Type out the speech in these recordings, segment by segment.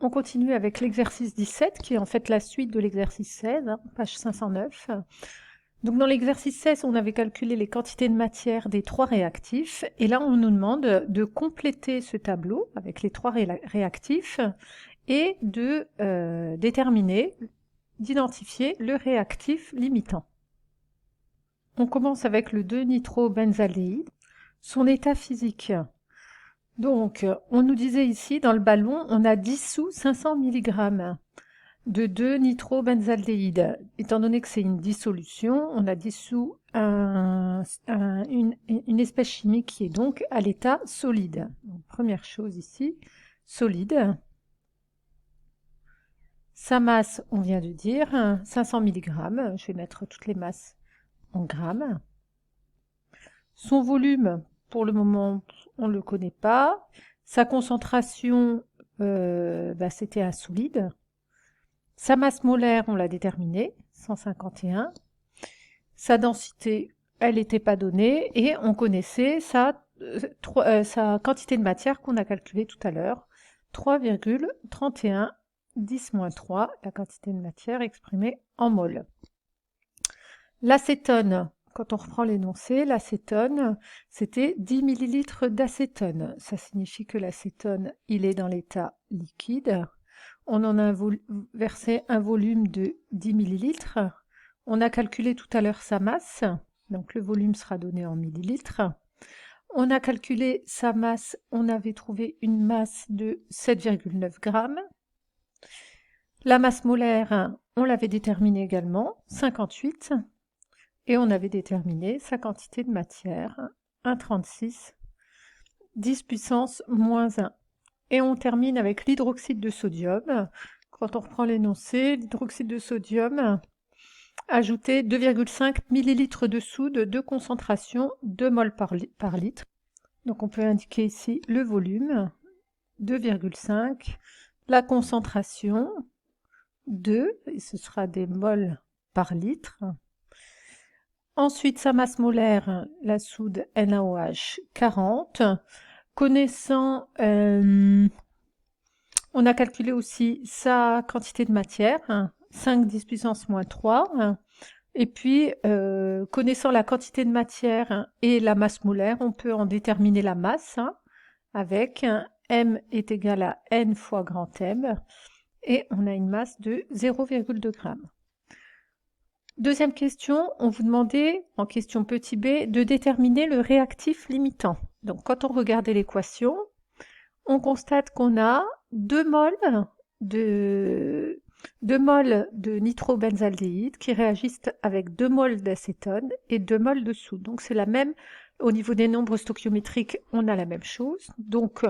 On continue avec l'exercice 17, qui est en fait la suite de l'exercice 16, hein, page 509. Donc dans l'exercice 16, on avait calculé les quantités de matière des 3 réactifs, et là on nous demande de compléter ce tableau avec les 3 réactifs et de d'identifier le réactif limitant. On commence avec le 2-nitrobenzaldéhyde, son état physique. Donc, on nous disait ici, dans le ballon, on a dissous 500 mg de 2-nitrobenzaldéhyde. Étant donné que c'est une dissolution, on a dissous une espèce chimique qui est donc à l'état solide. Donc, première chose ici, solide. Sa masse, on vient de dire, 500 mg. Je vais mettre toutes les masses en grammes. Son volume, pour le moment, on ne le connaît pas. Sa concentration, c'était un solide. Sa masse molaire, on l'a déterminée, 151. Sa densité, elle n'était pas donnée. Et on connaissait sa quantité de matière qu'on a calculée tout à l'heure, 3,31 10-3, la quantité de matière exprimée en mol. L'acétone, quand on reprend l'énoncé, l'acétone, c'était 10 ml d'acétone. Ça signifie que l'acétone, il est dans l'état liquide. On en a versé un volume de 10 ml. On a calculé tout à l'heure sa masse, donc le volume sera donné en millilitres. On a calculé sa masse, on avait trouvé une masse de 7,9 grammes. La masse molaire, on l'avait déterminée également, 58. Et on avait déterminé sa quantité de matière, 1,36, 10 puissance moins 1. Et on termine avec l'hydroxyde de sodium. Quand on reprend l'énoncé, l'hydroxyde de sodium, ajouter 2,5 ml de soude de concentration, 2 mol par litre. Donc on peut indiquer ici le volume, 2,5, la concentration, 2, et ce sera des mols par litre. Ensuite, sa masse molaire, la soude NaOH 40. Connaissant, on a calculé aussi sa quantité de matière, 5 10 puissance moins 3. Et puis, connaissant la quantité de matière et la masse molaire, on peut en déterminer la masse avec M est égal à N fois grand M. Et on a une masse de 0,2 g. Deuxième question, on vous demandait, en question petit b, de déterminer le réactif limitant. Donc quand on regardait l'équation, on constate qu'on a 2 mols de nitrobenzaldéhyde qui réagissent avec 2 mols d'acétone et 2 mols de soude. Donc c'est la même, au niveau des nombres stoichiométriques, on a la même chose. Donc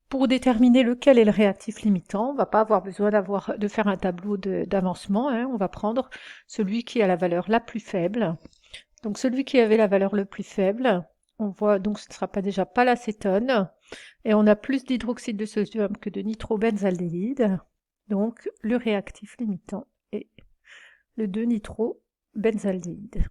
pour déterminer lequel est le réactif limitant, on ne va pas avoir besoin de faire un tableau d'avancement, on va prendre celui qui a la valeur la plus faible. Donc celui qui avait la valeur la plus faible, on voit donc ce ne sera déjà pas l'acétone, et on a plus d'hydroxyde de sodium que de nitrobenzaldéhyde, donc le réactif limitant est le 2-nitrobenzaldéhyde.